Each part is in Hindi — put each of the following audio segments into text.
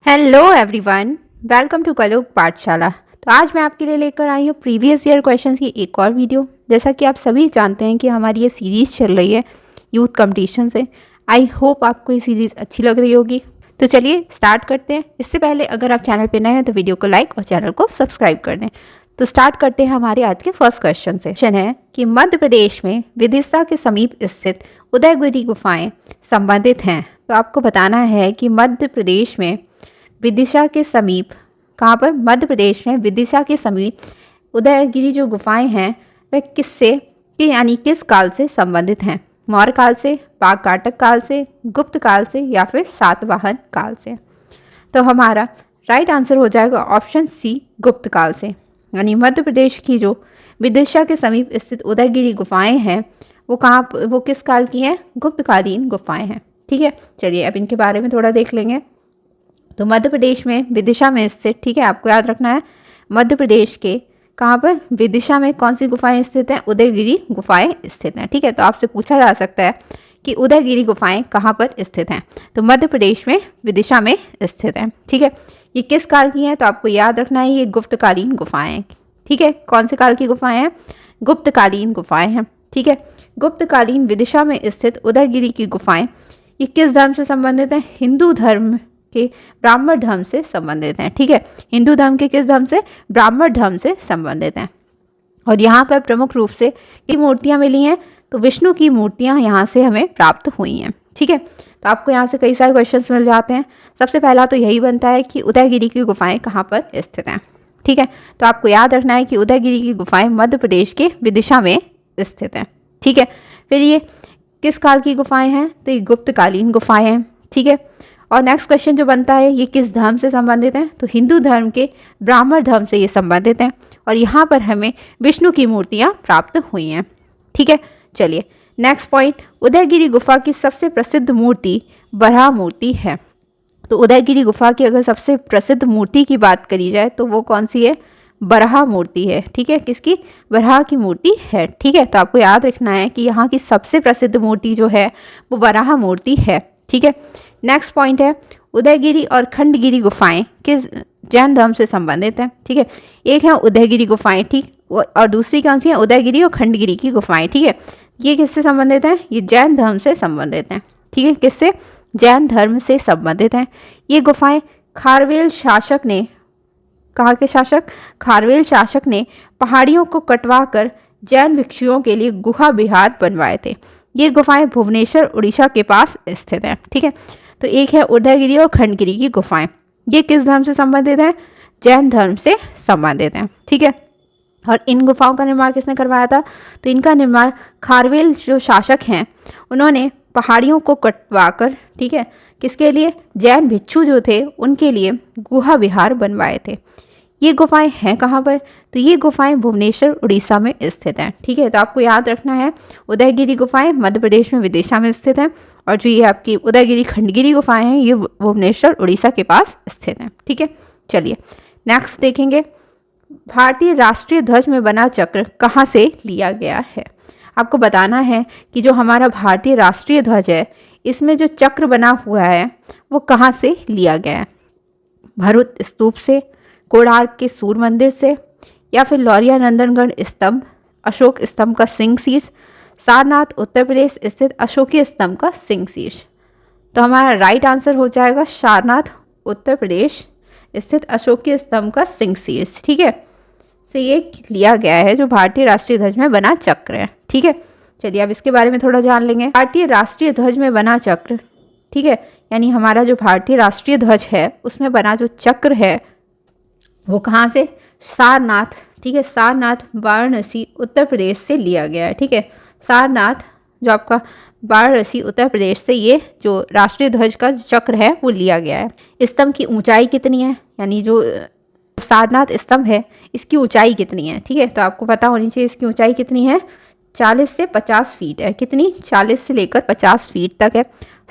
हेलो एवरीवन, वेलकम टू कलोक पाठशाला। तो आज मैं आपके लिए लेकर आई हूँ प्रीवियस ईयर क्वेश्चंस की एक और वीडियो। जैसा कि आप सभी जानते हैं कि हमारी ये सीरीज़ चल रही है यूथ कंपटीशन से। आई होप आपको ये सीरीज़ अच्छी लग रही होगी। तो चलिए स्टार्ट करते हैं। इससे पहले अगर आप चैनल पर नए हैं तो वीडियो को लाइक और चैनल को सब्सक्राइब कर दें। तो स्टार्ट करते हैं हमारे आज के फर्स्ट क्वेश्चन से। क्वेश्चन है कि मध्य प्रदेश में विदिशा के समीप स्थित उदयगिरी गुफाएं संबंधित हैं। तो आपको बताना है कि मध्य प्रदेश में विदिशा के समीप, कहाँ पर? मध्य प्रदेश में विदिशा के समीप उदयगिरी जो गुफाएं हैं वह किससे यानी किस काल से संबंधित हैं? मौर्य काल से, पाककाटक काल से, गुप्त काल से या फिर सातवाहन काल से? तो हमारा राइट आंसर हो जाएगा ऑप्शन सी, गुप्त काल से। यानी मध्य प्रदेश की जो विदिशा के समीप स्थित उदयगिरी गुफाएं हैं वो किस काल की हैं? गुप्तकालीन गुफाएं हैं। ठीक है, चलिए अब इनके बारे में थोड़ा देख लेंगे। तो मध्य प्रदेश में विदिशा में स्थित, ठीक है, आपको याद रखना है मध्य प्रदेश के कहाँ पर? विदिशा में कौन सी गुफाएं स्थित हैं? उदयगिरी गुफाएं स्थित हैं। ठीक है, तो आपसे पूछा जा सकता है कि उदयगिरी गुफाएं कहाँ पर स्थित हैं? तो मध्य प्रदेश में विदिशा में स्थित हैं। ठीक है, ये किस काल की हैं? तो आपको याद रखना है ये गुप्तकालीन गुफाएं। ठीक है, कौन से काल की गुफाएं हैं? गुप्तकालीन गुफाएं हैं। ठीक है, गुप्तकालीन विदिशा में स्थित उदयगिरी की गुफाएं ये किस धर्म से संबंधित हैं? हिंदू धर्म के ब्राह्मण धर्म से संबंधित हैं। ठीक है, हिंदू धर्म के किस धर्म से? ब्राह्मण धर्म से संबंधित हैं। और यहाँ पर प्रमुख रूप से की मूर्तियाँ मिली हैं, तो विष्णु की मूर्तियाँ यहाँ से हमें प्राप्त हुई हैं। ठीक है, तो आपको यहाँ से कई सारे क्वेश्चंस मिल जाते हैं। सबसे पहला तो यही बनता है कि उदयगिरी की गुफाएं कहाँ पर स्थित हैं। ठीक है, तो आपको याद रखना है कि उदयगिरी की गुफाएं मध्य प्रदेश के विदिशा में स्थित हैं। ठीक है, फिर ये किस काल की गुफाएं हैं? तो ये गुप्तकालीन गुफाएं हैं। ठीक है, और नेक्स्ट क्वेश्चन जो बनता है ये किस धर्म से संबंधित हैं? तो हिंदू धर्म के ब्राह्मण धर्म से ये संबंधित हैं और यहाँ पर हमें विष्णु की मूर्तियाँ प्राप्त हुई हैं। ठीक है, चलिए नेक्स्ट पॉइंट, उदयगिरी गुफा की सबसे प्रसिद्ध मूर्ति बराह मूर्ति है। तो उदयगिरी गुफा की अगर सबसे प्रसिद्ध मूर्ति की बात करी जाए तो वो कौन सी है? बराह मूर्ति है। ठीक है, किसकी? बराह की मूर्ति है। ठीक है, तो आपको याद रखना है कि यहाँ की सबसे प्रसिद्ध मूर्ति जो है वो बराह मूर्ति है। ठीक है, नेक्स्ट पॉइंट है उदयगिरी और खंडगिरी गुफाएं किस जैन धर्म से संबंधित हैं? ठीक है, एक है उदयगिरी गुफाएं, ठीक, और दूसरी कौन सी है? उदयगिरी और खंडगिरी की गुफाएं। ठीक है, ये किससे संबंधित हैं? ये जैन धर्म से संबंधित हैं। ठीक है, किससे? जैन धर्म से संबंधित हैं। ये गुफाएं खारवेल शासक ने, कहाँ के शासक? खारवेल शासक ने पहाड़ियों को कटवा कर जैन भिक्षुओं के लिए गुहा विहार बनवाए थे। ये गुफाएं भुवनेश्वर उड़ीसा के पास स्थित हैं। ठीक है, तो एक है उदयगिरी और खंडगिरी की गुफाएं, ये किस धर्म से संबंधित है? जैन धर्म से संबंधित हैं। ठीक है, और इन गुफाओं का निर्माण किसने करवाया था? तो इनका निर्माण खारवेल जो शासक हैं उन्होंने पहाड़ियों को कटवाकर, ठीक है, किसके लिए? जैन भिक्षु जो थे उनके लिए गुहा विहार बनवाए थे। ये गुफाएं हैं कहाँ पर? तो ये गुफाएं भुवनेश्वर उड़ीसा में स्थित हैं। ठीक है, तो आपको याद रखना है उदयगिरी गुफाएं मध्य प्रदेश में विदिशा में स्थित हैं और जो ये आपकी उदयगिरी खंडगिरी गुफाएं हैं ये भुवनेश्वर उड़ीसा के पास स्थित हैं। ठीक है, चलिए नेक्स्ट देखेंगे, भारतीय राष्ट्रीय ध्वज में बना चक्र कहाँ से लिया गया है? आपको बताना है कि जो हमारा भारतीय राष्ट्रीय ध्वज है इसमें जो चक्र बना हुआ है वो कहाँ से लिया गया है? भरूच स्तूप से, कोणार्क के सूर्य मंदिर से, या फिर लौरिया नंदनगढ़ स्तंभ, अशोक स्तंभ का सिंह शीर्ष, सारनाथ उत्तर प्रदेश स्थित अशोकीय स्तंभ का सिंह शीर्ष? तो हमारा राइट आंसर हो जाएगा सारनाथ उत्तर प्रदेश स्थित अशोकीय स्तंभ का सिंह शीर्ष। ठीक है, से ये लिया गया है जो भारतीय राष्ट्रीय ध्वज में बना चक्र है। ठीक है, चलिए अब इसके बारे में थोड़ा जान लेंगे। भारतीय राष्ट्रीय ध्वज में बना चक्र, ठीक है, यानी हमारा जो भारतीय राष्ट्रीय ध्वज है उसमें बना जो चक्र है वो कहाँ से? सारनाथ, ठीक है, सारनाथ वाराणसी उत्तर प्रदेश से लिया गया है। ठीक है, सारनाथ जो आपका वाराणसी उत्तर प्रदेश से ये जो राष्ट्रीय ध्वज का चक्र है वो लिया गया है। स्तंभ की ऊंचाई कितनी है? यानी जो सारनाथ स्तंभ है इसकी ऊंचाई कितनी है? ठीक है, तो आपको पता होनी चाहिए इसकी ऊंचाई कितनी है? 40 से 50 फीट है। कितनी? 40 से लेकर 50 फीट तक है।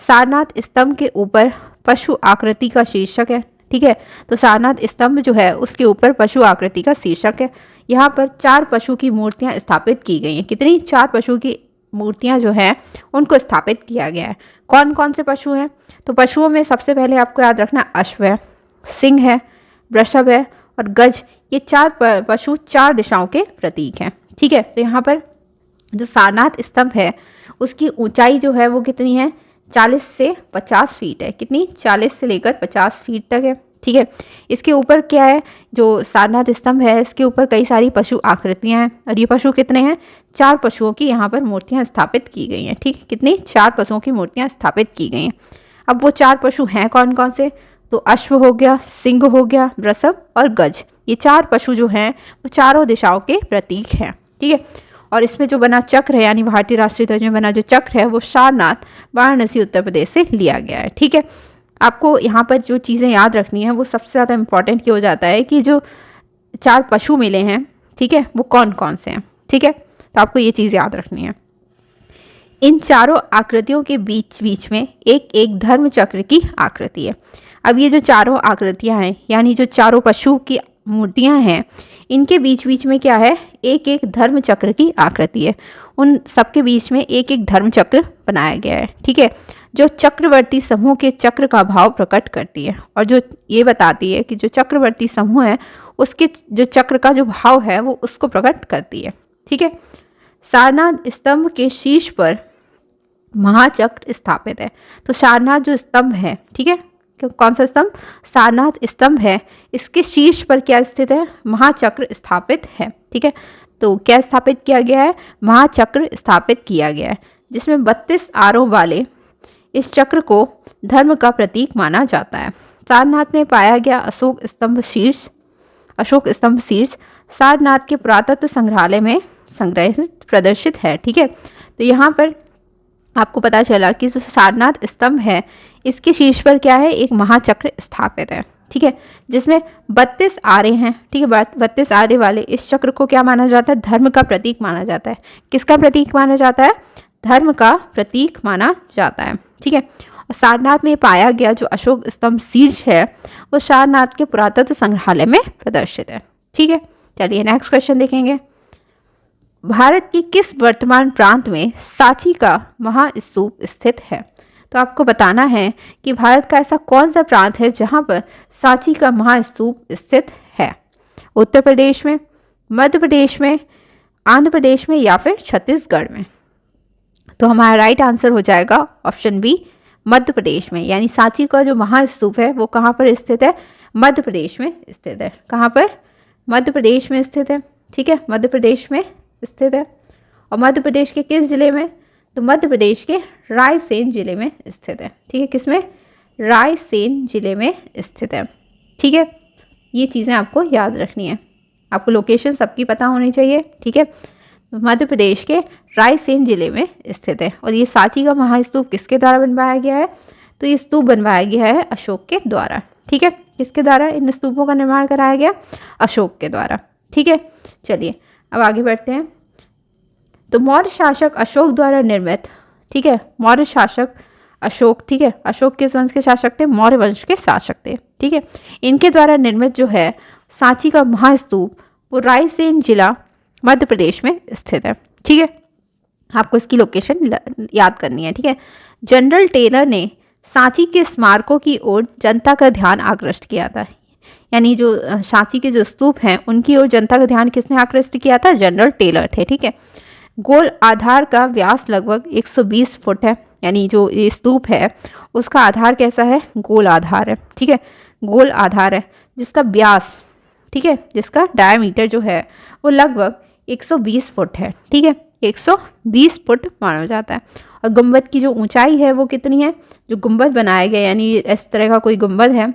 सारनाथ स्तंभ के ऊपर पशु आकृति का शीर्षक है। ठीक है, तो सारनाथ स्तंभ जो है उसके ऊपर पशु आकृति का शीर्षक है। यहाँ पर 4 पशु की मूर्तियाँ स्थापित की गई हैं। कितनी? 4 पशु की मूर्तियाँ जो हैं उनको स्थापित किया गया है। कौन कौन से पशु हैं? तो पशुओं में सबसे पहले आपको याद रखना अश्व है, सिंह है, वृषभ है और गज, ये 4 पशु 4 दिशाओं के प्रतीक हैं। ठीक है, तो यहाँ पर जो सारनाथ स्तंभ है उसकी ऊंचाई जो है वो कितनी है, 40 से 50 फीट है। कितनी, 40 से लेकर 50 फीट तक है। ठीक है, इसके ऊपर क्या है, जो सारनाथ स्तंभ है इसके ऊपर कई सारी पशु आकृतियां हैं और ये पशु कितने हैं, 4 पशुओं की यहाँ पर मूर्तियां स्थापित की गई हैं। ठीक है, कितनी, 4 पशुओं की मूर्तियां स्थापित की गई हैं। अब वो 4 पशु हैं कौन कौन से, तो अश्व हो गया, सिंह हो गया, वृषभ और गज, ये 4 पशु जो हैं वो चारों दिशाओं के प्रतीक हैं। ठीक है, और इसमें जो बना चक्र है, यानी भारतीय राष्ट्रीय ध्वज में बना जो चक्र है वो सारनाथ वाराणसी उत्तर प्रदेश से लिया गया है। ठीक है, आपको यहाँ पर जो चीज़ें याद रखनी है वो सबसे ज़्यादा इम्पॉर्टेंट क्या हो जाता है कि जो 4 पशु मिले हैं, ठीक है, वो कौन कौन से हैं। ठीक है, तो आपको ये चीज़ याद रखनी है। इन चारों आकृतियों के बीच बीच में एक एक धर्म चक्र की आकृति है। अब ये जो चारों आकृतियाँ हैं, यानी जो चारों पशु की मूर्तियाँ हैं, इनके बीच बीच में क्या है, एक एक धर्म चक्र की आकृति है। उन सबके बीच में एक एक धर्म चक्र बनाया गया है। ठीक है, जो चक्रवर्ती समूह के चक्र का भाव प्रकट करती है और जो ये बताती है कि जो चक्रवर्ती समूह है उसके जो चक्र का जो भाव है वो उसको प्रकट करती है। ठीक है, सारनाथ स्तंभ के शीर्ष पर महाचक्र स्थापित है। तो सारनाथ जो स्तंभ है, ठीक है, कौन सा स्तंभ, सारनाथ स्तंभ है, इसके शीर्ष पर क्या स्थित है, महाचक्र स्थापित है। ठीक है, तो क्या स्थापित किया गया है, महाचक्र स्थापित किया गया है, जिसमें 32 आरों वाले इस चक्र को धर्म का प्रतीक माना जाता है। सारनाथ में पाया गया अशोक स्तंभ शीर्ष सारनाथ के पुरातत्व संग्रहालय में संग्रहित प्रदर्शित है। ठीक है, तो यहाँ पर आपको पता चला कि जो सारनाथ स्तंभ है इसके शीर्ष पर क्या है, एक महाचक्र स्थापित है। ठीक है, जिसमें 32 आरे हैं। ठीक है, 32 आरे वाले इस चक्र को क्या माना जाता है, धर्म का प्रतीक माना जाता है। किसका प्रतीक माना जाता है, धर्म का प्रतीक माना जाता है। ठीक है, और सारनाथ में पाया गया जो अशोक स्तंभ शीर्ष है वो सारनाथ के पुरातत्व संग्रहालय में प्रदर्शित है। ठीक है, चलिए नेक्स्ट क्वेश्चन देखेंगे। भारत के किस वर्तमान प्रांत में सांची का महास्तूप स्थित है। तो आपको बताना है कि भारत का ऐसा कौन सा प्रांत है जहां पर सांची का महास्तूप स्थित है। उत्तर प्रदेश में, मध्य प्रदेश में, आंध्र प्रदेश में या फिर छत्तीसगढ़ में। तो हमारा राइट आंसर हो जाएगा ऑप्शन बी, मध्य प्रदेश में। यानी सांची का जो महास्तूप है वो कहाँ पर स्थित है, मध्य प्रदेश में स्थित है। कहाँ पर, मध्य प्रदेश में स्थित है। ठीक है, मध्य प्रदेश में स्थित है। और मध्य प्रदेश के किस जिले में, तो मध्य प्रदेश के रायसेन जिले में स्थित है। ठीक है, किसमें, रायसेन जिले में स्थित है। ठीक है, ये चीज़ें आपको याद रखनी है, आपको लोकेशन सबकी पता होनी चाहिए। ठीक है, मध्य प्रदेश के रायसेन जिले में स्थित है। और ये सांची का महास्तूप किसके द्वारा बनवाया गया है, तो ये स्तूप बनवाया गया है अशोक के द्वारा। ठीक है, किसके द्वारा इन स्तूपों का निर्माण कराया गया, अशोक के द्वारा। ठीक है, चलिए अब आगे बढ़ते हैं। तो मौर्य शासक अशोक द्वारा निर्मित, ठीक है, मौर्य शासक अशोक, ठीक है, अशोक किस वंश के शासक थे, मौर्य वंश के शासक थे। ठीक है, इनके द्वारा निर्मित जो है सांची का महास्तूप वो रायसेन जिला मध्य प्रदेश में स्थित है। ठीक है, आपको इसकी लोकेशन याद करनी है। ठीक है, जनरल टेलर ने सांची के स्मारकों की ओर जनता का ध्यान आकृष्ट किया था। यानी जो सांची के जो स्तूप हैं उनकी ओर जनता का ध्यान किसने आकृष्ट किया था, जनरल टेलर थे। ठीक है, गोल आधार का व्यास लगभग 120 फुट है। यानी जो ये स्तूप है उसका आधार कैसा है, गोल आधार है। ठीक है, गोल आधार है जिसका व्यास, ठीक है, जिसका डायमीटर जो है वो लगभग 120 फुट है। ठीक है, 120 फुट माना जाता है। और गुंबद की जो ऊंचाई है वो कितनी है, जो गुंबद बनाया गया यानी इस तरह का कोई गुंबद है,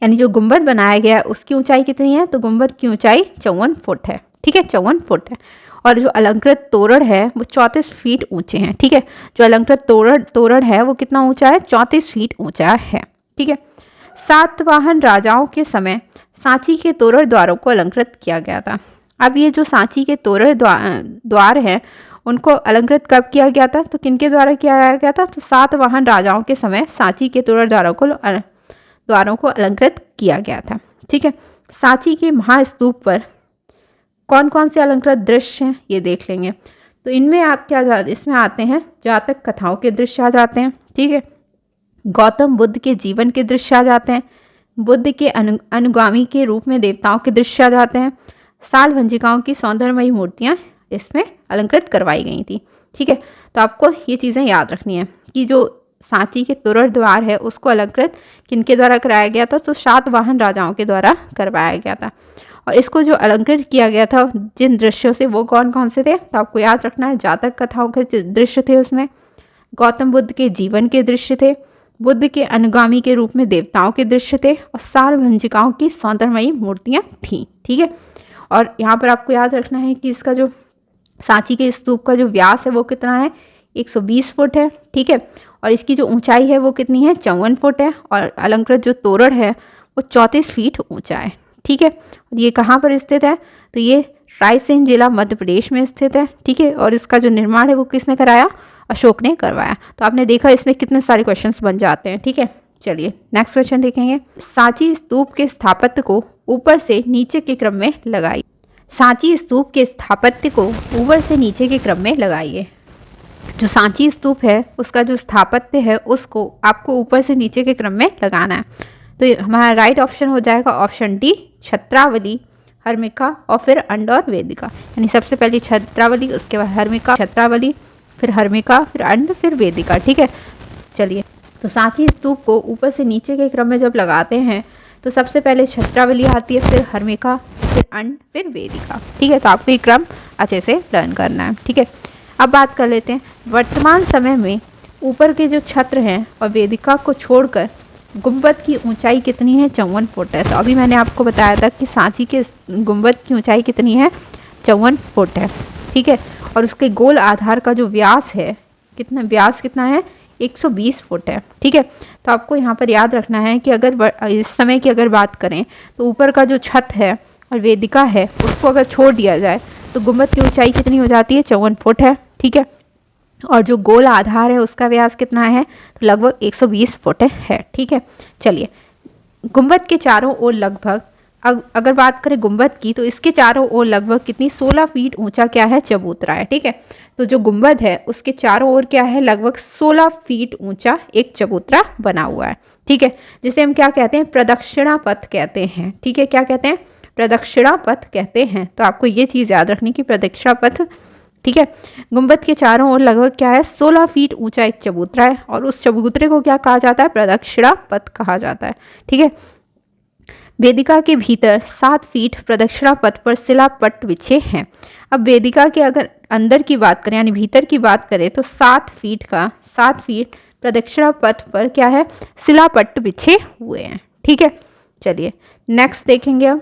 यानी जो गुंबद बनाया गया है उसकी ऊंचाई कितनी है, तो गुंबद की ऊंचाई 54 फुट है। ठीक है, 54 फुट है। और जो अलंकृत तोरण है वो 34 फीट ऊंचे हैं। ठीक है, जो अलंकृत तोरण है वो कितना ऊंचा है, 34 फीट ऊंचा है। ठीक है, सातवाहन राजाओं के समय सांची के तोरण द्वारों को अलंकृत किया गया था। अब ये जो सांची के तोरण द्वार हैं उनको अलंकृत कब किया गया था, तो किनके द्वारा किया गया था, तो सातवाहन राजाओं के समय सांची के तोरण द्वारों को अलंकृत किया गया था। ठीक है, सांची के महास्तूप पर कौन कौन से अलंकृत दृश्य हैं ये देख लेंगे। तो इनमें आप क्या इसमें आते हैं, जातक कथाओं के दृश्य आ जाते हैं। ठीक है, गौतम बुद्ध के जीवन के दृश्य आ जाते हैं, बुद्ध के अनुगामी के रूप में देवताओं के दृश्य आ जाते हैं, सालभंजिकाओं की सौंदर्यमयी मूर्तियाँ इसमें अलंकृत करवाई गई थी। ठीक है, तो आपको ये चीज़ें याद रखनी है कि जो सांची के तोरण द्वार है उसको अलंकृत किनके द्वारा कराया गया था, तो सातवाहन राजाओं के द्वारा करवाया गया था। और इसको जो अलंकृत किया गया था जिन दृश्यों से, वो कौन कौन से थे, तो आपको याद रखना है जातक कथाओं के दृश्य थे उसमें, गौतम बुद्ध के जीवन के दृश्य थे, बुद्ध के अनुगामी के रूप में देवताओं के दृश्य थे, और सालभंजिकाओं की सौंदर्यमयी मूर्तियाँ थीं। ठीक है, और यहाँ पर आपको याद रखना है कि इसका जो सांची के स्तूप का जो व्यास है वो कितना है, 120 फुट है। ठीक है, और इसकी जो ऊंचाई है वो कितनी है, 54 फुट है, और अलंकृत जो तोरण है वो 34 फीट ऊंचा है। ठीक है, और ये कहाँ पर स्थित है, तो ये रायसेन जिला मध्य प्रदेश में स्थित है। ठीक है, और इसका जो निर्माण है वो किसने कराया, अशोक ने करवाया। तो आपने देखा इसमें कितने सारे क्वेश्चंस बन जाते हैं। ठीक है, चलिए नेक्स्ट क्वेश्चन देखेंगे। सांची स्तूप के स्थापत्य को ऊपर से नीचे के क्रम में लगाइए। सांची स्तूप के स्थापत्य को ऊपर से नीचे के क्रम में लगाइए। जो सांची स्तूप है उसका जो स्थापत्य है उसको आपको ऊपर से नीचे के क्रम में लगाना है। तो हमारा राइट ऑप्शन हो जाएगा ऑप्शन डी, छत्रावली, हर्मिका और फिर अंड और वेदिका। यानी सबसे पहले छत्रावली, उसके बाद हर्मिका, छत्रावली, फिर हर्मिका, फिर अंड, फिर वेदिका। ठीक है, चलिए, तो सांची स्तूप को ऊपर से नीचे के क्रम में जब लगाते हैं तो सबसे पहले छत्रावली आती है, फिर हर्मिका, फिर अंड, फिर वेदिका। ठीक है, तो आपको ये क्रम अच्छे से लर्न करना है। ठीक है, अब बात कर लेते हैं वर्तमान समय में ऊपर के जो छत्र हैं और वेदिका को छोड़कर गुंबद की ऊंचाई कितनी है, 54 फुट है। तो अभी मैंने आपको बताया था कि सांची के गुंबद की ऊंचाई कितनी है, 54 फुट है। ठीक है, और उसके गोल आधार का जो व्यास है, व्यास कितना है, 120 फुट है। ठीक है, तो आपको यहाँ पर याद रखना है कि अगर इस समय की अगर बात करें तो ऊपर का जो छत है और वेदिका है उसको अगर छोड़ दिया जाए तो गुंबद की ऊंचाई कितनी हो जाती है, 54 फुट है। ठीक है, और जो गोल आधार है उसका व्यास कितना है, तो लगभग 120 फुट है। ठीक है, चलिए, गुंबद के चारों ओर लगभग, अगर बात करें गुंबद की, तो इसके चारों ओर लगभग कितनी, 16 फीट ऊंचा क्या है, चबूतरा है। ठीक है, तो जो गुंबद है उसके चारों ओर क्या है, लगभग 16 फीट ऊंचा एक चबूतरा बना हुआ है। ठीक है, जिसे हम क्या कहते हैं, प्रदक्षिणा पथ कहते हैं। ठीक है, क्या कहते हैं, प्रदक्षिणा पथ कहते हैं। तो आपको ये चीज़ याद रखनी कि प्रदक्षिणा पथ। ठीक है, गुंबद के चारों ओर लगभग क्या है, 16 फीट ऊंचा एक चबूतरा है, और उस चबूतरे को क्या कहा जाता है, प्रदक्षिणा पथ कहा जाता है। ठीक है, वेदिका के भीतर 7 फीट प्रदक्षिणा पथ पर शिलापट्ट बिछे हैं। अब वेदिका के अगर अंदर की बात करें यानी भीतर की बात करें तो 7 फीट प्रदक्षिणा पथ पर क्या है, शिलापट्ट बिछे हुए हैं। ठीक है, चलिए नेक्स्ट देखेंगे। अब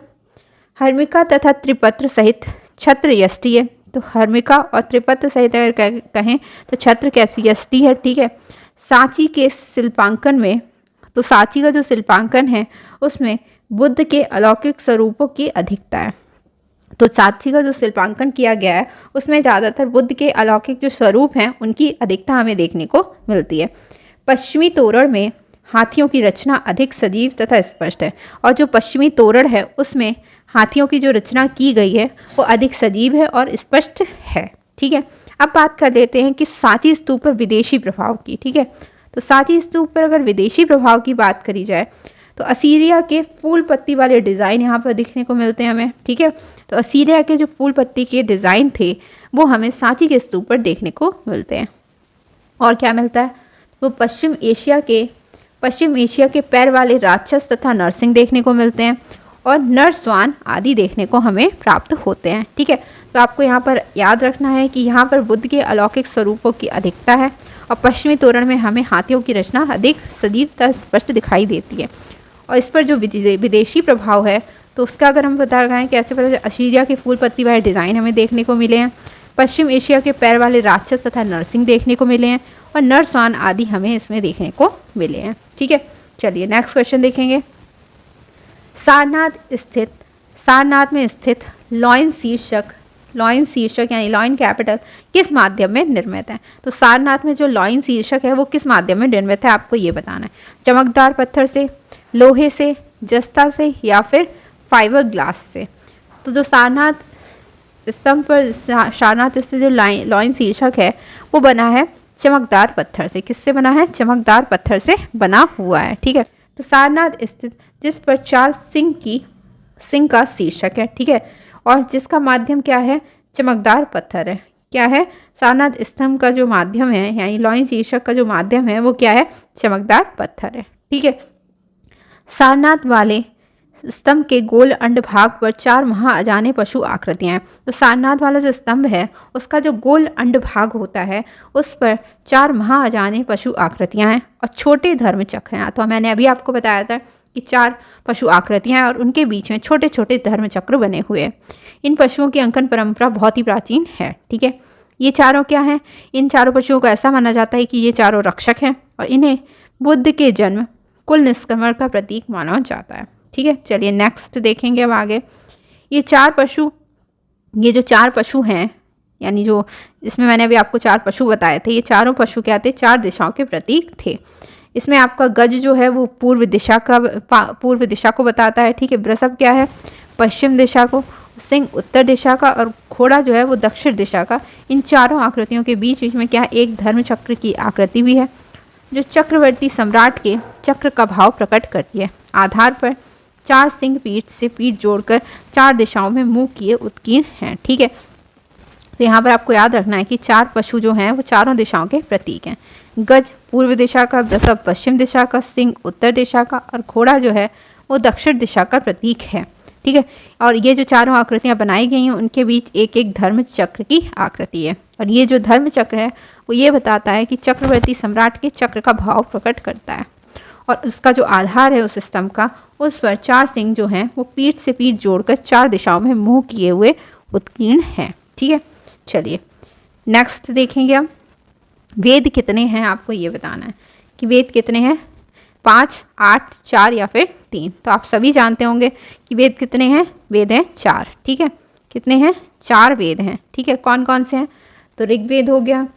हर्मिका तथा त्रिपत्र सहित छत्र यष्टि है। तो हर्मिका और त्रिपत्र सहित अगर कहें तो छत्र कैसी, यष्टि है। ठीक है, सांची के शिल्पांकन में, तो सांची का जो शिल्पांकन है उसमें बुद्ध के अलौकिक स्वरूपों की अधिकता है। तो सांची का जो शिल्पांकन किया गया है उसमें ज़्यादातर बुद्ध के अलौकिक जो स्वरूप हैं उनकी अधिकता हमें देखने को मिलती है। पश्चिमी तोरण में हाथियों की रचना अधिक सजीव तथा स्पष्ट है, और जो पश्चिमी तोरण है उसमें हाथियों की जो रचना की गई है वो अधिक सजीव है और स्पष्ट है। ठीक है, अब बात कर लेते हैं कि सांची स्तूप पर विदेशी प्रभाव की। ठीक है, तो सांची स्तूप पर अगर विदेशी प्रभाव की बात करी जाए तो असीरिया के फूल पत्ती वाले डिज़ाइन यहाँ पर दिखने को मिलते हैं हमें। ठीक है, तो असीरिया के जो फूल पत्ती के डिज़ाइन थे वो हमें सांची के स्तूप पर देखने को मिलते हैं। और क्या मिलता है, वो पश्चिम एशिया के पैर वाले राक्षस तथा नरसिंह देखने को मिलते हैं, और नरस्वान आदि देखने को हमें प्राप्त होते हैं। ठीक है, तो आपको यहाँ पर याद रखना है कि यहाँ पर बुद्ध के अलौकिक स्वरूपों की अधिकता है, और पश्चिमी तोरण में हमें हाथियों की रचना अधिक सजीव तथा स्पष्ट दिखाई देती है। और इस पर जो विदेशी प्रभाव है तो उसका अगर हम पता लगाएं कैसे पता चले, असीरिया के फूल पत्ती वाले डिज़ाइन हमें देखने को मिले हैं, पश्चिम एशिया के पैर वाले राक्षस तथा नरसिंह देखने को मिले हैं, और नरस्वान आदि हमें इसमें देखने को मिले हैं। ठीक है, चलिए नेक्स्ट क्वेश्चन देखेंगे। सारनाथ में स्थित लॉइन शीर्षक यानी लॉइन कैपिटल किस माध्यम में निर्मित है। तो सारनाथ में जो लॉइन शीर्षक है वो किस माध्यम में निर्मित है, आपको ये बताना है। चमकदार पत्थर से, लोहे से, जस्ता से, या फिर फाइबर ग्लास से। तो जो सारनाथ स्तंभ पर सारनाथ स्थित जो लॉइन शीर्षक है वो बना है चमकदार पत्थर से। किससे बना है? चमकदार पत्थर से बना हुआ है। ठीक है, तो सारनाथ स्थित जिस पर 4 सिंह का शीर्षक है, ठीक है, और जिसका माध्यम क्या है? चमकदार पत्थर है। क्या है? सारनाथ स्तंभ का जो माध्यम है, यानी लॉइन शीर्षक का जो माध्यम है वो क्या है? चमकदार पत्थर है। ठीक है, सारनाथ वाले स्तंभ के गोल अंड भाग पर 4 महाअजाने पशु आकृतियां हैं। तो सारनाथ वाला जो स्तंभ है उसका जो गोल अंड भाग होता है उस पर 4 महाअजाने पशु आकृतियां हैं और छोटे धर्म चक्र हैं। तो मैंने अभी आपको बताया था कि 4 पशु आकृतियां हैं और उनके बीच में छोटे छोटे धर्म चक्र बने हुए हैं। इन पशुओं की अंकन परंपरा बहुत ही प्राचीन है। ठीक है, ये चारों क्या हैं? इन चारों पशुओं को ऐसा माना जाता है कि ये चारों रक्षक हैं और इन्हें बुद्ध के जन्म कुल निष्क्रमण का प्रतीक माना जाता है। ठीक है, चलिए नेक्स्ट देखेंगे अब आगे। ये जो 4 पशु हैं, यानी जो इसमें मैंने अभी आपको 4 पशु बताए थे, ये चारों पशु क्या थे? 4 दिशाओं के प्रतीक थे। इसमें आपका गज जो है वो पूर्व दिशा को बताता है। ठीक है, वृषभ क्या है? पश्चिम दिशा को, सिंह उत्तर दिशा का और घोड़ा जो है वो दक्षिण दिशा का। इन चारों आकृतियों के बीच बीच में क्या? एक धर्म चक्र की आकृति भी है जो चक्रवर्ती सम्राट के चक्र का भाव प्रकट करती है। आधार पर 4 सिंह पीठ से पीठ जोड़कर 4 दिशाओं में मुंह किए उत्कीर्ण हैं। ठीक है, तो यहाँ पर आपको याद रखना है कि 4 पशु जो हैं वो चारों दिशाओं के प्रतीक हैं। गज पूर्व दिशा का, वृषभ पश्चिम दिशा का, सिंह उत्तर दिशा का और घोड़ा जो है वो दक्षिण दिशा का प्रतीक है। ठीक है, और ये जो चारों आकृतियाँ बनाई गई हैं उनके बीच एक एक धर्म चक्र की आकृति है और ये जो धर्म चक्र है वो ये बताता है कि चक्रवर्ती सम्राट के चक्र का भाव प्रकट करता है और उसका जो आधार है उस स्तंभ का, उस पर 4 सिंह जो हैं वो पीठ से पीठ जोड़कर 4 दिशाओं में मुंह किए हुए उत्कीर्ण हैं। ठीक है, चलिए नेक्स्ट देखेंगे। अब वेद कितने हैं आपको ये बताना है कि वेद कितने हैं? 5, 8, 4 या फिर 3। तो आप सभी जानते होंगे कि वेद कितने हैं? वेद हैं 4। ठीक है, कितने हैं? 4 वेद हैं। ठीक है, कौन कौन से हैं? तो ऋग्वेद हो गया।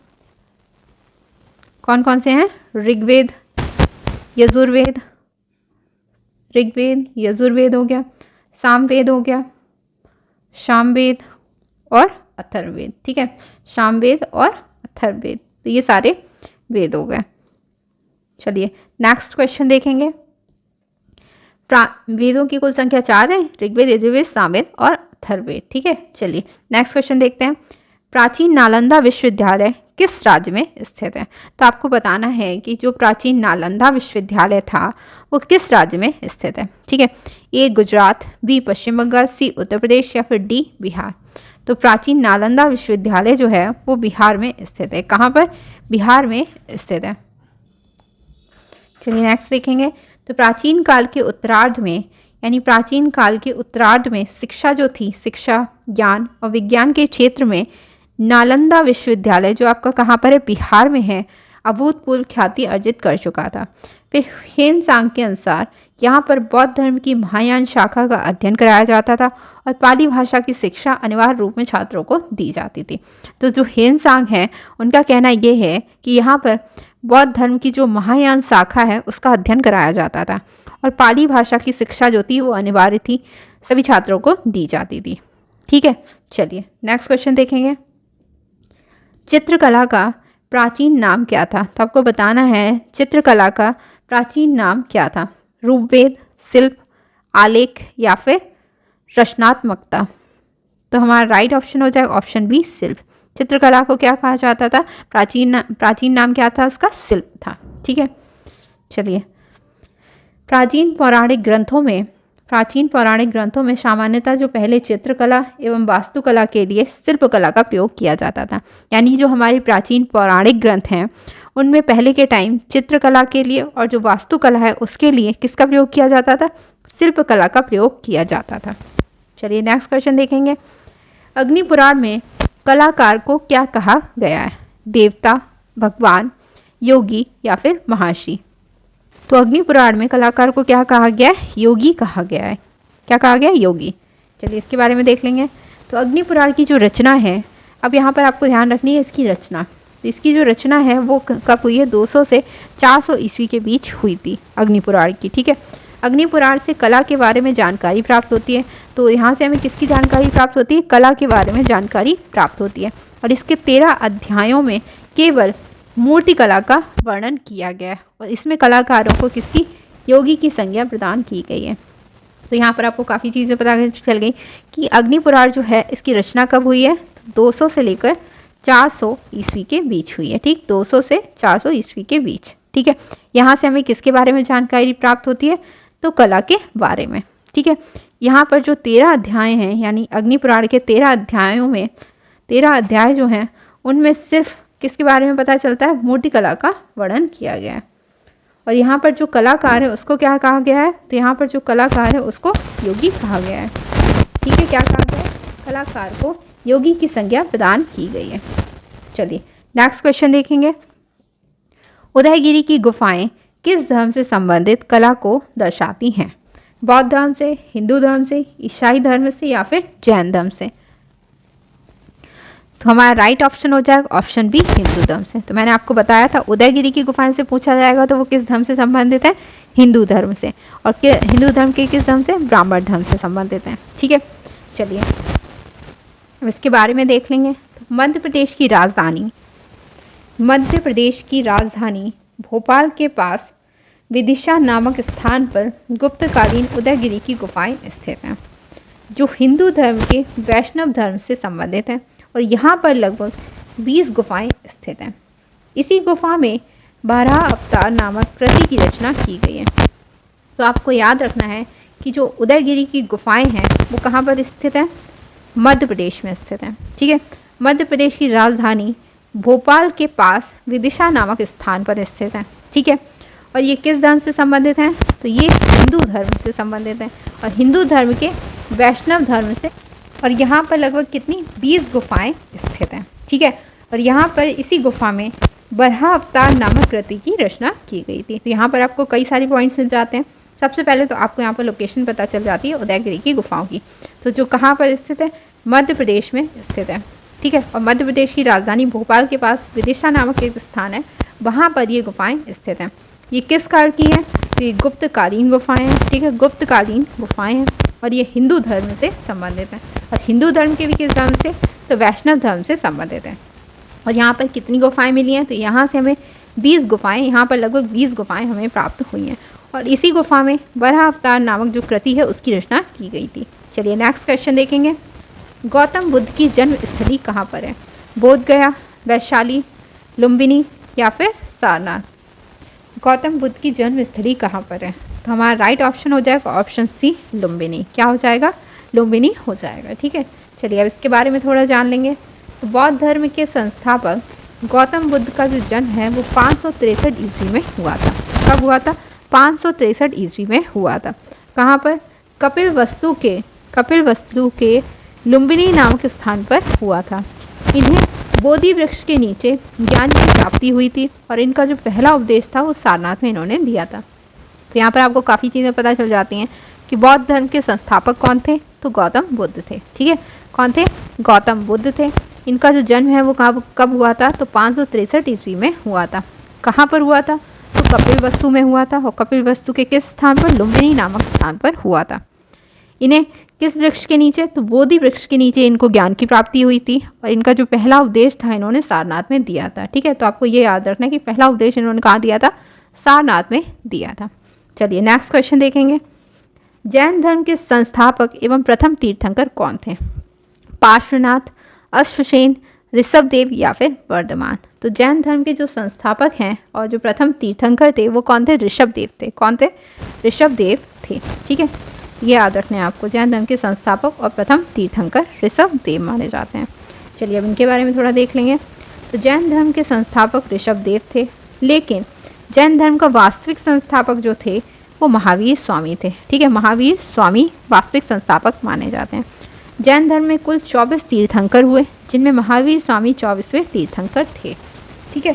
कौन कौन से हैं? ऋग्वेद, यजुर्वेद, यजुर्वेद हो गया, सामवेद हो गया, सामवेद और अथर्ववेद। ठीक है, सामवेद और अथर्ववेद, तो ये सारे वेद हो गए। चलिए नेक्स्ट क्वेश्चन देखेंगे। वेदों की कुल संख्या 4 है, ऋग्वेद, यजुर्वेद, सामवेद और अथर्ववेद। ठीक है, चलिए नेक्स्ट क्वेश्चन देखते हैं। प्राचीन नालंदा विश्वविद्यालय किस राज्य में स्थित है? तो आपको बताना है कि जो प्राचीन नालंदा विश्वविद्यालय था वो किस राज्य में स्थित है। ठीक है, ए गुजरात, बी पश्चिम बंगाल, सी उत्तर प्रदेश या फिर डी बिहार। तो प्राचीन नालंदा विश्वविद्यालय जो है वो बिहार में स्थित है। कहाँ पर? बिहार में स्थित है। चलिए नेक्स्ट देखेंगे। तो प्राचीन काल के उत्तरार्ध में, यानी प्राचीन काल के उत्तरार्ध में शिक्षा जो थी, शिक्षा, ज्ञान और विज्ञान के क्षेत्र में नालंदा विश्वविद्यालय जो आपका कहाँ पर है? बिहार में है, अभूतपूर्व ख्याति अर्जित कर चुका था। फिर हेनसांग के अनुसार यहाँ पर बौद्ध धर्म की महायान शाखा का अध्ययन कराया जाता था और पाली भाषा की शिक्षा अनिवार्य रूप में छात्रों को दी जाती थी। तो जो हेनसांग है उनका कहना ये है कि यहाँ पर बौद्ध धर्म की जो महायान शाखा है उसका अध्ययन कराया जाता था और पाली भाषा की शिक्षा जो थी वो अनिवार्य थी, सभी छात्रों को दी जाती थी। ठीक है, चलिए नेक्स्ट क्वेश्चन देखेंगे। चित्रकला का प्राचीन नाम क्या था? तो आपको बताना है चित्रकला का प्राचीन नाम क्या था? रूपवेद, शिल्प, आलेख या फिर रचनात्मकता। तो हमारा राइट ऑप्शन हो जाएगा ऑप्शन बी, शिल्प। चित्रकला को क्या कहा जाता था? प्राचीन नाम क्या था उसका? शिल्प था। ठीक है, चलिए प्राचीन पौराणिक ग्रंथों में सामान्यतः जो पहले चित्रकला एवं वास्तुकला के लिए शिल्पकला का प्रयोग किया जाता था। यानी जो हमारे प्राचीन पौराणिक ग्रंथ हैं उनमें पहले के टाइम चित्रकला के लिए और जो वास्तुकला है उसके लिए किसका प्रयोग किया जाता था? शिल्पकला का प्रयोग किया जाता था। चलिए नेक्स्ट क्वेश्चन देखेंगे। अग्निपुराण में कलाकार को क्या कहा गया है? देवता, भगवान, योगी या फिर महर्षि। तो अग्निपुराण में कलाकार को क्या कहा गया है? योगी कहा गया है। क्या कहा गया? योगी। चलिए इसके बारे में देख लेंगे। तो अग्निपुराण की जो रचना है, अब यहाँ पर आपको ध्यान रखनी है इसकी रचना। तो इसकी जो रचना है वो कब हुई है? 200 से 400 ईस्वी के बीच हुई थी अग्निपुराण की। ठीक है, अग्निपुराण से कला के बारे में जानकारी प्राप्त होती है। तो यहाँ से हमें किसकी जानकारी प्राप्त होती है? कला के बारे में जानकारी प्राप्त होती है। और इसके 13 अध्यायों में केवल मूर्ति कला का वर्णन किया गया है और इसमें कलाकारों को किसकी योगी की संज्ञा प्रदान की गई है। तो यहाँ पर आपको काफ़ी चीज़ें पता चल गई कि अग्निपुराण जो है इसकी रचना कब हुई है, 200 से लेकर 400 ईस्वी के बीच हुई है। ठीक, 200 से 400 ईस्वी के बीच। ठीक है, यहाँ से हमें किसके बारे में जानकारी प्राप्त होती है, तो कला के बारे में। ठीक है, यहाँ पर जो 13 अध्याय हैं, यानी अग्निपुराण के 13 अध्यायों में 13 अध्याय जो हैं उनमें सिर्फ किसके बारे में पता चलता है, मूर्ति कला का वर्णन किया गया है। और यहाँ पर जो कलाकार है उसको क्या कहा गया है, तो यहाँ पर जो कलाकार है उसको योगी कहा गया है। ठीक है, क्या कहा गया है, कलाकार को योगी की संज्ञा प्रदान की गई है। चलिए नेक्स्ट क्वेश्चन देखेंगे। उदयगिरी की गुफाएं किस धर्म से संबंधित कला को दर्शाती हैं, बौद्ध धर्म से, हिंदू धर्म से, ईसाई धर्म से या फिर जैन धर्म से। तो हमारा राइट ऑप्शन हो जाएगा ऑप्शन बी, हिंदू धर्म से। तो मैंने आपको बताया था उदयगिरी की गुफाएं से पूछा जाएगा तो वो किस धर्म से संबंधित है, हिंदू धर्म से। और हिंदू धर्म के किस धर्म से, ब्राह्मण धर्म से संबंधित हैं। ठीक है, चलिए इसके बारे में देख लेंगे। तो मध्य प्रदेश की राजधानी भोपाल के पास विदिशा नामक स्थान पर गुप्तकालीन उदयगिरी की गुफाएं स्थित हैं, जो हिंदू धर्म के वैष्णव धर्म से संबंधित हैं। और यहाँ पर लगभग 20 गुफाएं स्थित हैं। इसी गुफा में 12 अवतार नामक कृति की रचना की गई है। तो आपको याद रखना है कि जो उदयगिरी की गुफाएं हैं वो कहाँ पर स्थित हैं, मध्य प्रदेश में स्थित हैं। ठीक है, मध्य प्रदेश की राजधानी भोपाल के पास विदिशा नामक स्थान पर स्थित है। ठीक है, और ये किस धर्म से संबंधित हैं, तो ये हिंदू धर्म से संबंधित हैं और हिंदू धर्म के वैष्णव धर्म से। और यहाँ पर लगभग कितनी 20 गुफाएं स्थित हैं। ठीक है, और यहाँ पर इसी गुफा में बरहा अवतार नामक कृति की रचना की गई थी। तो यहाँ पर आपको कई सारे पॉइंट्स मिल जाते हैं। सबसे पहले तो आपको यहाँ पर लोकेशन पता चल जाती है उदयगिरी की गुफाओं की। तो जो कहाँ पर स्थित है, मध्य प्रदेश में स्थित है। ठीक है, और मध्य प्रदेश की राजधानी भोपाल के पास विदिशा नामक एक स्थान है, वहाँ पर ये गुफाएँ स्थित हैं। ये किस काल की हैं, तो ये गुप्तकालीन गुफाएँ हैं। ठीक है, गुप्तकालीन गुफाएँ हैं और ये हिंदू धर्म से संबंधित हैं। और हिंदू धर्म के भी किस धर्म से, तो वैष्णव धर्म से संबंधित हैं। और यहाँ पर कितनी गुफाएं मिली हैं, तो यहाँ से हमें 20 गुफाएं, यहाँ पर लगभग 20 गुफाएं हमें प्राप्त हुई हैं। और इसी गुफा में बरहा अवतार नामक जो कृति है उसकी रचना की गई थी। चलिए नेक्स्ट क्वेश्चन देखेंगे। गौतम बुद्ध की जन्म स्थली कहाँ पर है, बोध गया, वैशाली, लुम्बिनी या फिर सारनाथ। गौतम बुद्ध की जन्म स्थली कहाँ पर है, तो हमारा राइट ऑप्शन हो जाएगा ऑप्शन सी, लुम्बिनी। क्या हो जाएगा, लुम्बिनी हो जाएगा। ठीक है, चलिए अब इसके बारे में थोड़ा जान लेंगे। तो बौद्ध धर्म के संस्थापक गौतम बुद्ध का जो जन्म है वो 563 ईस्वी में हुआ था। कब हुआ था, 563 ईस्वी में हुआ था। कहाँ पर, कपिल वस्तु के लुम्बिनी नामक स्थान पर हुआ था। इन्हें बोधि वृक्ष के नीचे ज्ञान की प्राप्ति हुई थी और इनका जो पहला उपदेश था वो सारनाथ में इन्होंने दिया था। तो यहाँ पर आपको काफ़ी चीज़ें पता चल जाती हैं कि बौद्ध धर्म के संस्थापक कौन थे, तो गौतम बुद्ध थे। ठीक है, कौन थे, गौतम बुद्ध थे। इनका जो जन्म है वो कब हुआ था, तो 563 ईस्वी में हुआ था। कहाँ पर हुआ था, तो कपिल वस्तु में हुआ था। और कपिल वस्तु के किस स्थान पर, लुम्बिनी नामक स्थान पर हुआ था। इन्हें किस वृक्ष के नीचे, तो बोधि वृक्ष के नीचे इनको ज्ञान की प्राप्ति हुई थी और इनका जो पहला उपदेश था इन्होंने सारनाथ में दिया था। ठीक है, तो आपको ये याद रखना है कि पहला उपदेश इन्होंने कहाँ दिया था, सारनाथ में दिया था। चलिए नेक्स्ट क्वेश्चन देखेंगे। जैन धर्म के संस्थापक एवं प्रथम तीर्थंकर कौन थे, पार्श्वनाथ, अश्वसेन, ऋषभदेव या फिर वर्धमान। तो जैन धर्म के जो संस्थापक हैं और जो प्रथम तीर्थंकर थे वो कौन थे, ऋषभदेव थे। कौन थे, ऋषभदेव थे। ठीक है, ये याद रखने हैं आपको, जैन धर्म के संस्थापक और प्रथम तीर्थंकर ऋषभदेव माने जाते हैं। चलिए अब इनके बारे में थोड़ा देख लेंगे। तो जैन धर्म के संस्थापक ऋषभदेव थे, लेकिन जैन धर्म का वास्तविक संस्थापक जो थे वो महावीर स्वामी थे। ठीक है, महावीर स्वामी वास्तविक संस्थापक माने जाते हैं। जैन धर्म में कुल 24 तीर्थंकर हुए, जिनमें महावीर स्वामी 24वें तीर्थंकर थे। ठीक है,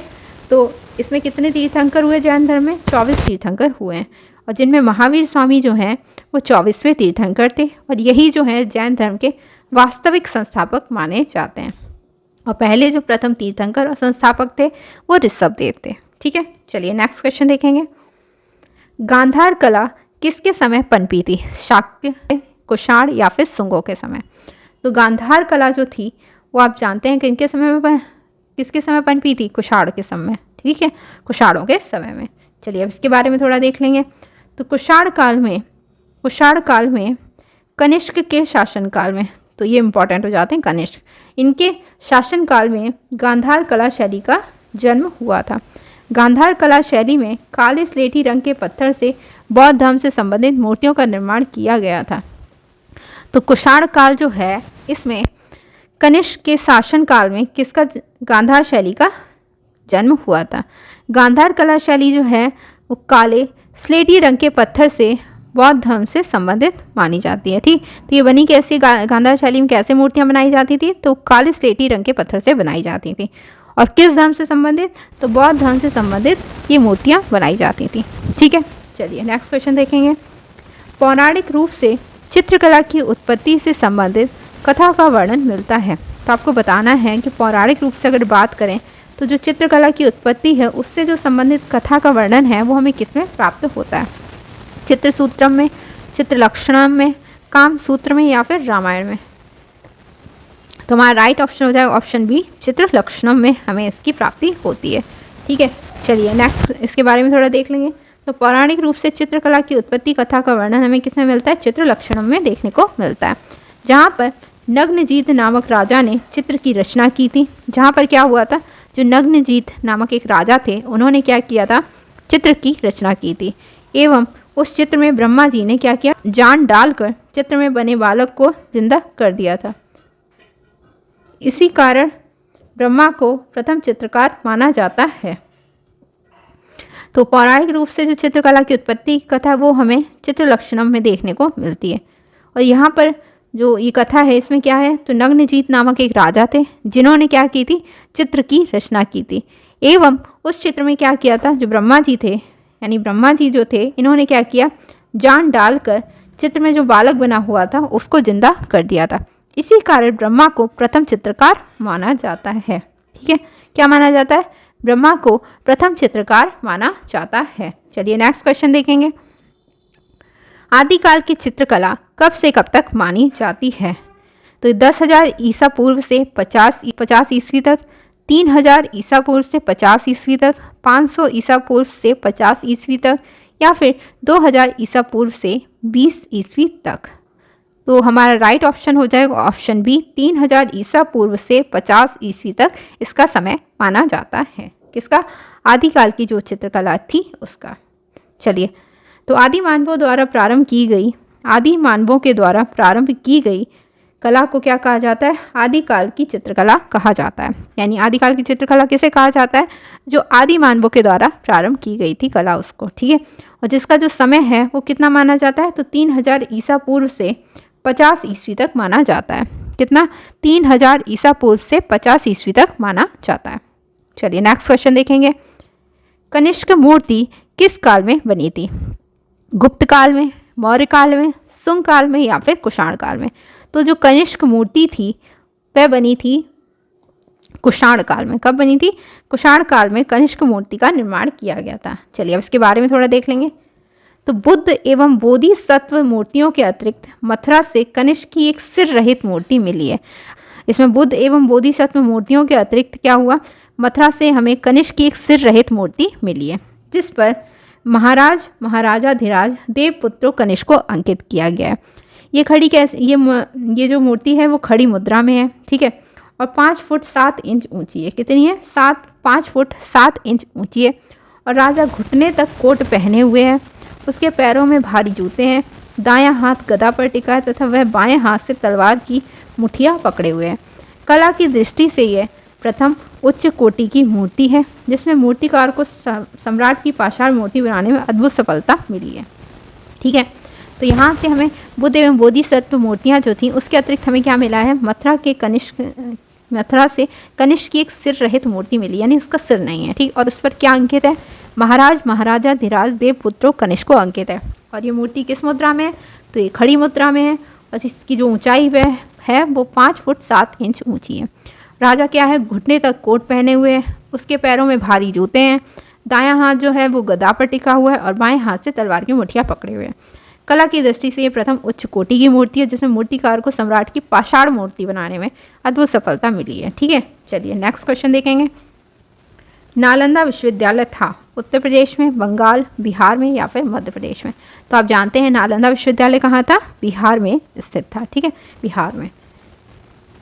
तो इसमें कितने तीर्थंकर हुए जैन धर्म में, 24 तीर्थंकर हुए हैं और जिनमें महावीर स्वामी जो हैं वो 24वें तीर्थंकर थे और यही जो है जैन धर्म के वास्तविक संस्थापक माने जाते हैं। और पहले जो प्रथम तीर्थंकर और संस्थापक थे वो ऋषभदेव थे। ठीक है, चलिए नेक्स्ट क्वेश्चन देखेंगे। गांधार कला किसके समय पनपी थी, शाक्य, कुषाण या फिर शुंगों के समय। तो गांधार कला जो थी वो आप जानते हैं कि किसके समय पनपी थी, कुषाण के समय। ठीक है, कुषाणों के समय में। चलिए अब इसके बारे में थोड़ा देख लेंगे। तो कुषाण काल में कनिष्क के शासनकाल में, तो ये इंपॉर्टेंट हो जाते हैं कनिष्क, इनके शासनकाल में गांधार कला शैली का जन्म हुआ था। गांधार कला शैली में काले स्लेटी रंग के पत्थर से बौद्ध धर्म से संबंधित मूर्तियों का निर्माण किया गया था। तो कुषाण काल जो है इसमें कनिष्क के शासन काल में किसका, गांधार शैली का जन्म हुआ था। गांधार कला शैली जो है वो काले स्लेटी रंग के पत्थर से बौद्ध धर्म से संबंधित मानी जाती है। ठीक, तो ये बनी कैसी, गांधार शैली में कैसे मूर्तियां बनाई जाती थी, तो काले स्लेटी रंग के पत्थर से बनाई जाती थी। और किस धर्म से संबंधित, तो बौद्ध धर्म से संबंधित ये मूर्तियां बनाई जाती थी। ठीक है, चलिए नेक्स्ट क्वेश्चन देखेंगे। पौराणिक रूप से चित्रकला की उत्पत्ति से संबंधित कथा का वर्णन मिलता है। तो आपको बताना है कि पौराणिक रूप से अगर बात करें तो जो चित्रकला की उत्पत्ति है उससे जो संबंधित कथा का वर्णन है वो हमें किसमें प्राप्त होता है, चित्रसूत्रम में, चित्रलक्षणम में, कामसूत्र में या फिर रामायण में। तो हमारा राइट ऑप्शन हो जाएगा ऑप्शन बी, चित्रलक्षणम में हमें इसकी प्राप्ति होती है। ठीक है, चलिए नेक्स्ट इसके बारे में थोड़ा देख लेंगे। तो पौराणिक रूप से चित्रकला की उत्पत्ति कथा का वर्णन हमें किसमें मिलता है, चित्रलक्षणम में देखने को मिलता है, जहाँ पर नग्नजीत नामक राजा ने चित्र की रचना की थी। जहाँ पर क्या हुआ था, जो नग्नजीत नामक एक राजा थे उन्होंने क्या किया था, चित्र की रचना की थी। एवं उस चित्र में ब्रह्मा जी ने क्या किया, जान डालकर चित्र में बने बालक को जिंदा कर दिया था। इसी कारण ब्रह्मा को प्रथम चित्रकार माना जाता है। तो पौराणिक रूप से जो चित्रकला की उत्पत्ति की कथा वो हमें चित्रलक्षणम में देखने को मिलती है। और यहाँ पर जो ये कथा है इसमें क्या है, तो नग्नजीत नामक एक राजा थे जिन्होंने क्या की थी, चित्र की रचना की थी। एवं उस चित्र में क्या किया था, जो ब्रह्मा जी थे, यानी ब्रह्मा जी जो थे इन्होंने क्या किया, जान डालकर चित्र में जो बालक बना हुआ था उसको जिंदा कर दिया था। इसी कारण ब्रह्मा को प्रथम चित्रकार माना जाता है। ठीक है, क्या माना जाता है, ब्रह्मा को प्रथम चित्रकार माना जाता है। चलिए नेक्स्ट क्वेश्चन देखेंगे। आदिकाल की चित्रकला कब से कब तक मानी जाती है, तो 10,000 ईसा पूर्व से 50 ईस्वी तक, 3,000 ईसा पूर्व से 50 ईस्वी तक, 500 ईसा पूर्व से 50 ईस्वी तक, या फिर 2000 ईसा पूर्व से 20 ईस्वी तक। तो हमारा राइट ऑप्शन हो जाएगा ऑप्शन बी, 3000 ईसा पूर्व से 50 ईस्वी तक इसका समय माना जाता है। किसका, आदिकाल की जो चित्रकला थी उसका। चलिए, तो आदि मानवों द्वारा प्रारंभ की गई कला को क्या कहा जाता है, आदिकाल की चित्रकला कहा जाता है। यानी आदिकाल की चित्रकला किसे कहा जाता है, जो आदि मानवों के द्वारा प्रारंभ की गई थी कला उसको। ठीक है, और जिसका जो समय है वो कितना माना जाता है, तो 3000 ईसा पूर्व से 50 ईस्वी तक माना जाता है। कितना, 3000 ईसा पूर्व से 50 ईस्वी तक माना जाता है। चलिए नेक्स्ट क्वेश्चन देखेंगे। कनिष्क मूर्ति किस काल में बनी थी, गुप्त काल में, मौर्य काल में, सुंग काल में या फिर कुषाण काल में। तो जो कनिष्क मूर्ति थी वह बनी थी कुषाण काल में। कब बनी थी, कुषाण काल में कनिष्क मूर्ति का निर्माण किया गया था। चलिए अब इसके बारे में थोड़ा देख लेंगे। तो बुद्ध एवं बोधिसत्व मूर्तियों के अतिरिक्त मथुरा से कनिष्क की एक सिर रहित मूर्ति मिली है। इसमें बुद्ध एवं बोधिसत्व मूर्तियों के अतिरिक्त क्या हुआ, मथुरा से हमें कनिष्क की एक सिर रहित मूर्ति मिली है, जिस पर महाराजाधिराज देवपुत्रो कनिष्क को अंकित किया गया है। ये खड़ी कैसे, ये जो मूर्ति है वो खड़ी मुद्रा में है। ठीक है, और 5 फुट 7 इंच ऊंची है। कितनी है, 5 फुट 7 इंच ऊंची है। और राजा घुटने तक कोट पहने हुए हैं, उसके पैरों में भारी जूते हैं, दायां हाथ गदा पर टिका है तथा वह बाएं हाथ से तलवार की मुठिया पकड़े हुए हैं। कला की दृष्टि से यह प्रथम उच्च कोटि की मूर्ति है, जिसमें मूर्तिकार को सम्राट की पाषाण मूर्ति बनाने में अद्भुत सफलता मिली है। ठीक है, तो यहाँ से हमें बुद्ध एवं बोधिसत्व मूर्तियाँ जो थी उसके अतिरिक्त हमें क्या मिला है, मथुरा से कनिष्क की एक सिर रहित मूर्ति मिली, यानी उसका सिर नहीं है। ठीक, और उस पर क्या अंकित है, महाराजाधिराज देवपुत्रो कनिष्क को अंकित है। और ये मूर्ति किस मुद्रा में है, तो ये खड़ी मुद्रा में है, और इसकी जो ऊंचाई है वो 5 फुट 7 इंच ऊंची है। राजा क्या है, घुटने तक कोट पहने हुए हैं, उसके पैरों में भारी जूते हैं, दायां हाथ जो है वो गदा पर टिका हुआ है और बाएं हाथ से तलवार की मुठिया पकड़े हुए हैं। कला की दृष्टि से ये प्रथम उच्च कोटि की मूर्ति है, जिसमें मूर्तिकार को सम्राट की पाषाण मूर्ति बनाने में अद्भुत सफलता मिली है। ठीक है, चलिए नेक्स्ट क्वेश्चन देखेंगे। नालंदा विश्वविद्यालय था? उत्तर प्रदेश में, बंगाल, बिहार में या फिर मध्य प्रदेश में? तो आप जानते हैं नालंदा विश्वविद्यालय कहाँ था? बिहार में स्थित था। ठीक है, बिहार में।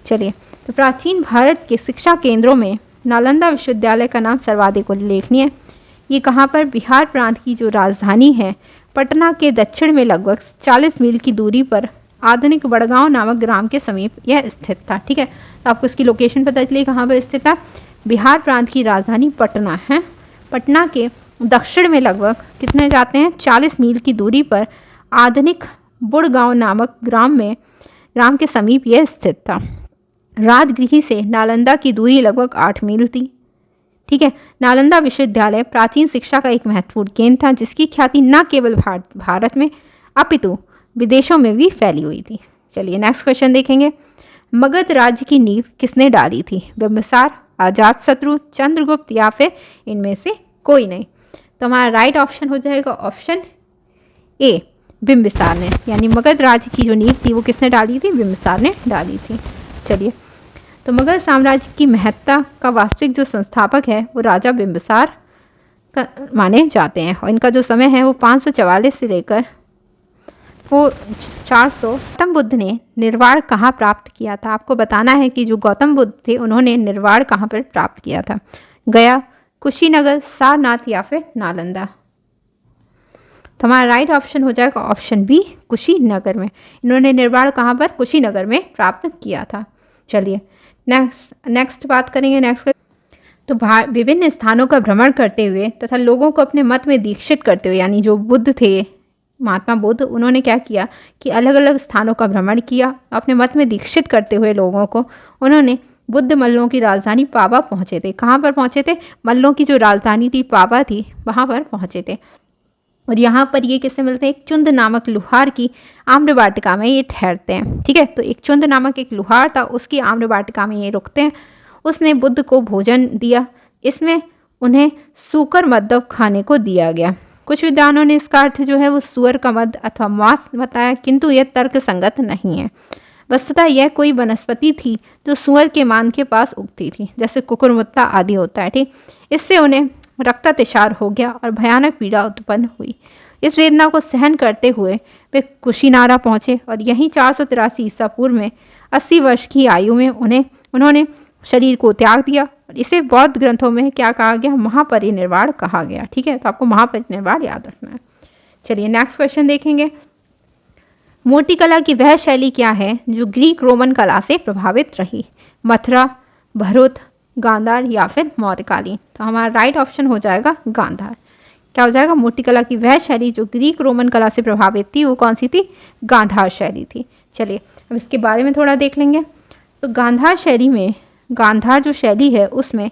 चलिए, तो प्राचीन भारत के शिक्षा केंद्रों में नालंदा विश्वविद्यालय का नाम सर्वाधिक उल्लेखनीय। ये कहाँ पर? बिहार प्रांत की जो राजधानी है पटना के दक्षिण में लगभग 40 मील की दूरी पर आधुनिक बड़गांव नामक ग्राम के समीप यह स्थित था। ठीक है, तो आपको इसकी लोकेशन पता चली कहाँ पर स्थित था? बिहार प्रांत की राजधानी पटना है। पटना के दक्षिण में लगभग कितने जाते हैं? 40 मील की दूरी पर आधुनिक बुड़गांव नामक ग्राम के समीप यह स्थित था। राजगृह से नालंदा की दूरी लगभग 8 मील थी। ठीक है, नालंदा विश्वविद्यालय प्राचीन शिक्षा का एक महत्वपूर्ण केंद्र था, जिसकी ख्याति न केवल भारत में अपितु विदेशों में भी फैली हुई थी। चलिए नेक्स्ट क्वेश्चन देखेंगे। मगध राज्य की नींव किसने डाली थी? बिंबिसार, अजातशत्रु, चंद्रगुप्त या फिर इनमें से कोई नहीं? तो हमारा राइट ऑप्शन हो जाएगा ऑप्शन ए, बिंबिसार ने। यानी मगध राज्य की जो नींव थी वो किसने डाली थी? बिंबिसार ने डाली थी। चलिए, तो मुगल साम्राज्य की महत्ता का वास्तविक जो संस्थापक है वो राजा बिंबिसार का माने जाते हैं, और इनका जो समय है वो 544 से लेकर 400। गौतम बुद्ध ने निर्वाण कहाँ प्राप्त किया था? आपको बताना है कि जो गौतम बुद्ध थे उन्होंने निर्वाण कहाँ पर प्राप्त किया था? गया, कुशीनगर, सारनाथ या फिर नालंदा? तो हमारा राइट ऑप्शन हो जाएगा ऑप्शन बी, कुशीनगर में। इन्होंने निर्वाण कहाँ पर? कुशीनगर में प्राप्त किया था। चलिए नेक्स्ट बात करेंगे। तो विभिन्न स्थानों का भ्रमण करते हुए तथा लोगों को अपने मत में दीक्षित करते हुए, यानी जो बुद्ध थे, महात्मा बुद्ध, उन्होंने क्या किया कि अलग अलग स्थानों का भ्रमण किया। अपने मत में दीक्षित करते हुए लोगों को उन्होंने बुद्ध मल्लों की राजधानी पावा पहुँचे थे। कहाँ पर पहुँचे थे? मल्लों की जो राजधानी थी पावा थी, वहाँ पर पहुँचे थे। और यहाँ पर ये किससे मिलते हैं? एक चुंद नामक लुहार की आम्र वाटिका में ये ठहरते हैं। ठीक है, तो एक चुंद नामक एक लुहार था, उसकी आम्र वाटिका में ये रुकते हैं। उसने बुद्ध को भोजन दिया, इसमें उन्हें सूकर मद्य खाने को दिया गया। कुछ विद्वानों ने इसका अर्थ जो है वो सुअर का मद अथवा मांस बताया, किंतु यह तर्क संगत नहीं है। वस्तुतः यह कोई वनस्पति थी जो सुअर के मान के पास उगती थी, जैसे कुकुरमुत्ता आदि होता है। ठीक, इससे उन्हें रक्तातिसार हो गया और भयानक पीड़ा उत्पन्न हुई। इस वेदना को सहन करते हुए वे कुशीनारा पहुँचे और यहीं 483 ईसा पूर्व में 80 वर्ष की आयु में उन्होंने शरीर को त्याग दिया। और इसे बौद्ध ग्रंथों में क्या कहा गया? महापरिनिर्वाण कहा गया। ठीक है, तो आपको महापरिनिर्वाण याद रखना है। चलिए नेक्स्ट क्वेश्चन देखेंगे। मूर्तिकला की वह शैली क्या है जो ग्रीक रोमन कला से प्रभावित रही? मथुरा, भरूच, गांधार या फिर मौर्यकालीन? तो हमारा राइट ऑप्शन हो जाएगा गांधार। क्या हो जाएगा? मूर्तिकला की वह शैली जो ग्रीक रोमन कला से प्रभावित थी वो कौन सी थी? गांधार शैली थी। चलिए अब इसके बारे में थोड़ा देख लेंगे। तो गांधार शैली में, गांधार जो शैली है उसमें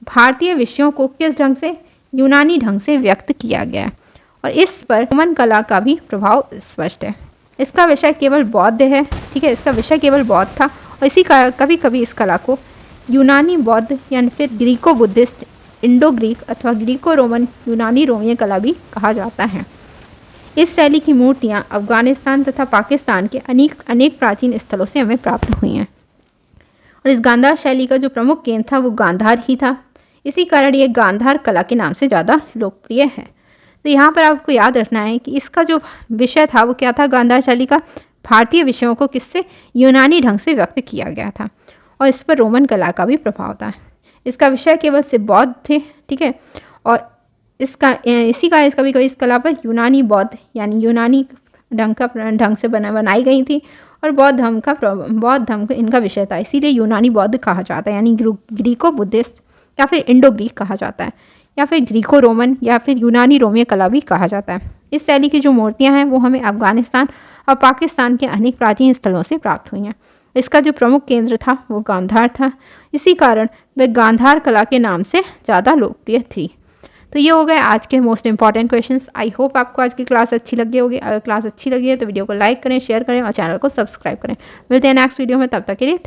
भारतीय विषयों को किस ढंग से? यूनानी ढंग से व्यक्त किया गया है, और इस पर रोमन कला का भी प्रभाव स्पष्ट है। इसका विषय केवल बौद्ध है। ठीक है, इसका विषय केवल बौद्ध था, और इसी कारण कभी कभी इस कला को यूनानी बौद्ध या फिर ग्रीको बुद्धिस्ट, इंडो ग्रीक अथवा ग्रीको रोमन यूनानी रोमीय कला भी कहा जाता है। इस शैली की मूर्तियां अफगानिस्तान तथा पाकिस्तान के अनेक प्राचीन स्थलों से हमें प्राप्त हुई हैं। और इस गांधार शैली का जो प्रमुख केंद्र था वो गांधार ही था, इसी कारण ये गांधार कला के नाम से ज़्यादा लोकप्रिय है। तो यहाँ पर आपको याद रखना है कि इसका जो विषय था वो क्या था? गांधार शैली का भारतीय विषयों को किससे? यूनानी ढंग से व्यक्त किया गया था, और इस पर रोमन कला का भी प्रभाव था। इसका विषय केवल से बौद्ध थे। ठीक है, और इसी का कभी कभी इस कला पर यूनानी बौद्ध यानी यूनानी ढंग से बनाई गई थी, और बौद्ध धर्म का इनका विषय था, इसीलिए यूनानी बौद्ध कहा जाता है, यानी ग्रीको बुद्धिस्ट या फिर इंडो ग्रीक कहा जाता है, या फिर ग्रीको रोमन या फिर यूनानी रोमीय कला भी कहा जाता है। इस शैली की जो मूर्तियां हैं वो हमें अफगानिस्तान और पाकिस्तान के अनेक प्राचीन स्थलों से प्राप्त हुई हैं। इसका जो प्रमुख केंद्र था वो गांधार था, इसी कारण वह गांधार कला के नाम से ज़्यादा लोकप्रिय थी। तो ये हो गए आज के most important questions. I hope आपको आज की क्लास अच्छी लगी होगी। अगर क्लास अच्छी लगी है तो वीडियो को लाइक करें, शेयर करें और चैनल को सब्सक्राइब करें। मिलते हैं नेक्स्ट वीडियो में, तब तक के लिए।